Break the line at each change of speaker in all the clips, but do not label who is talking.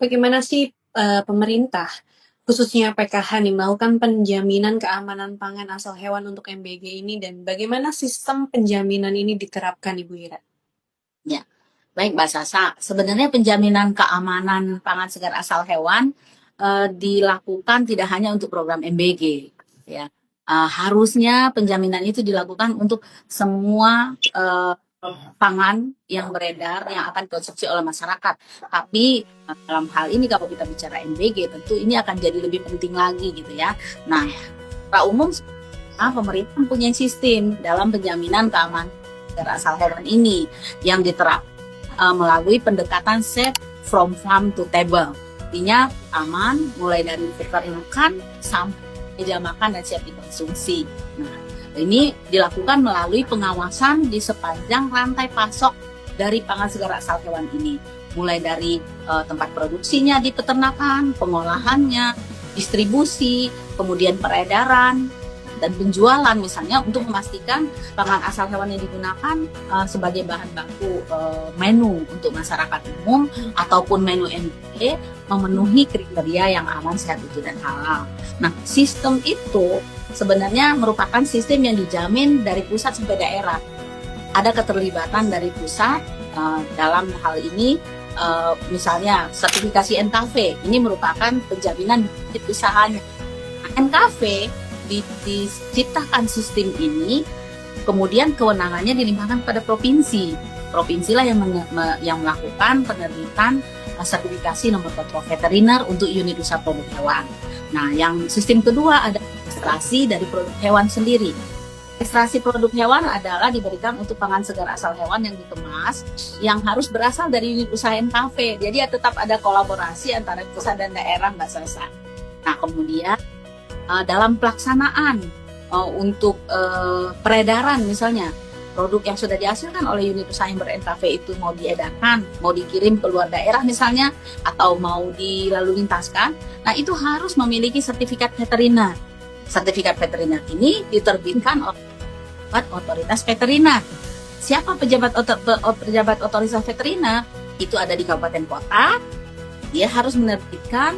Bagaimana sih pemerintah, khususnya PKH nih, melakukan penjaminan keamanan pangan asal hewan untuk MBG ini dan bagaimana sistem penjaminan ini diterapkan Ibu Ira?
Ya, baik Mbak Sasa. Sebenarnya penjaminan keamanan pangan segar asal hewan dilakukan tidak hanya untuk program MBG, ya. Harusnya penjaminan itu dilakukan untuk semua pangan yang beredar yang akan dikonsumsi oleh masyarakat. Tapi dalam hal ini kalau kita bicara MBG, tentu ini akan jadi lebih penting lagi gitu ya. Nah, secara umum pemerintah mempunyai sistem dalam penjaminan keamanan segar asal hewan ini yang diterapkan melalui pendekatan safe from farm to table. Artinya aman mulai dari peternakan sampai meja makan dan siap dikonsumsi. Nah, ini dilakukan melalui pengawasan di sepanjang rantai pasok dari pangan segar asal hewan ini. Mulai dari tempat produksinya di peternakan, pengolahannya, distribusi, kemudian peredaran, dan penjualan misalnya untuk memastikan pangan asal hewan yang digunakan sebagai bahan baku menu untuk masyarakat umum ataupun menu MBG memenuhi kriteria yang aman, sehat, utuh, dan halal. Nah, sistem itu sebenarnya merupakan sistem yang dijamin dari pusat sampai daerah. Ada keterlibatan dari pusat dalam hal ini, misalnya sertifikasi NKV, ini merupakan penjaminan unit usahanya. NKV diciptakan sistem ini, kemudian kewenangannya dilimpahkan pada provinsi. Provinsilah yang melakukan penerbitan sertifikasi nomor kontrol veteriner untuk unit usaha produk hewan. Nah, yang sistem kedua ada registrasi dari produk hewan sendiri. Registrasi produk hewan adalah diberikan untuk pangan segar asal hewan yang dikemas, yang harus berasal dari unit usaha NKV. Jadi ya tetap ada kolaborasi antara pusat dan daerah, Mbak Sasa. Nah, kemudian dalam pelaksanaan untuk peredaran misalnya produk yang sudah dihasilkan oleh unit usaha yang ber-NKV itu mau diedarkan, mau dikirim ke luar daerah misalnya, atau mau dilalu lintaskan, nah itu harus memiliki sertifikat veteriner. Sertifikat veteriner ini diterbitkan oleh otoritas veteriner. Siapa pejabat otoritas veteriner? Itu ada di kabupaten kota, dia harus menerbitkan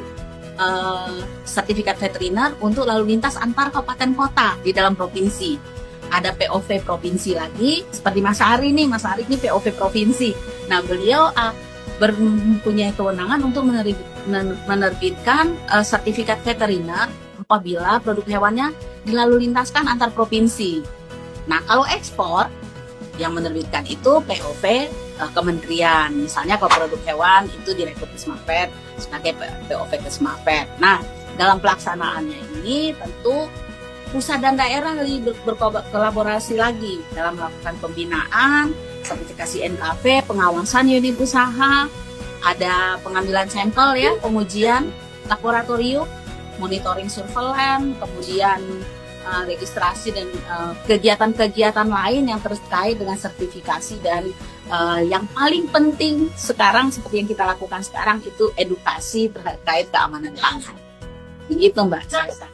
sertifikat veteriner untuk lalu lintas antar kabupaten kota di dalam provinsi. Ada POV provinsi lagi, seperti Mas Ari nih, Mas Ari ini POV provinsi. Nah, beliau mempunyai kewenangan untuk menerbitkan sertifikat veteriner apabila produk hewannya dilalu lintaskan antar provinsi. Nah, kalau ekspor, yang menerbitkan itu POV kementerian. Misalnya kalau produk hewan itu Direktur Kesmafet sebagai POV Kesmafet. Nah, dalam pelaksanaannya ini tentu pusat dan daerah berkolaborasi lagi dalam melakukan pembinaan, sertifikasi NKV, pengawasan unit usaha, ada pengambilan sampel ya, pengujian laboratorium, monitoring surveillance, kemudian registrasi dan kegiatan-kegiatan lain yang terkait dengan sertifikasi, dan yang paling penting sekarang seperti yang kita lakukan sekarang itu edukasi terkait keamanan pangan. Begitu Mbak Sasa.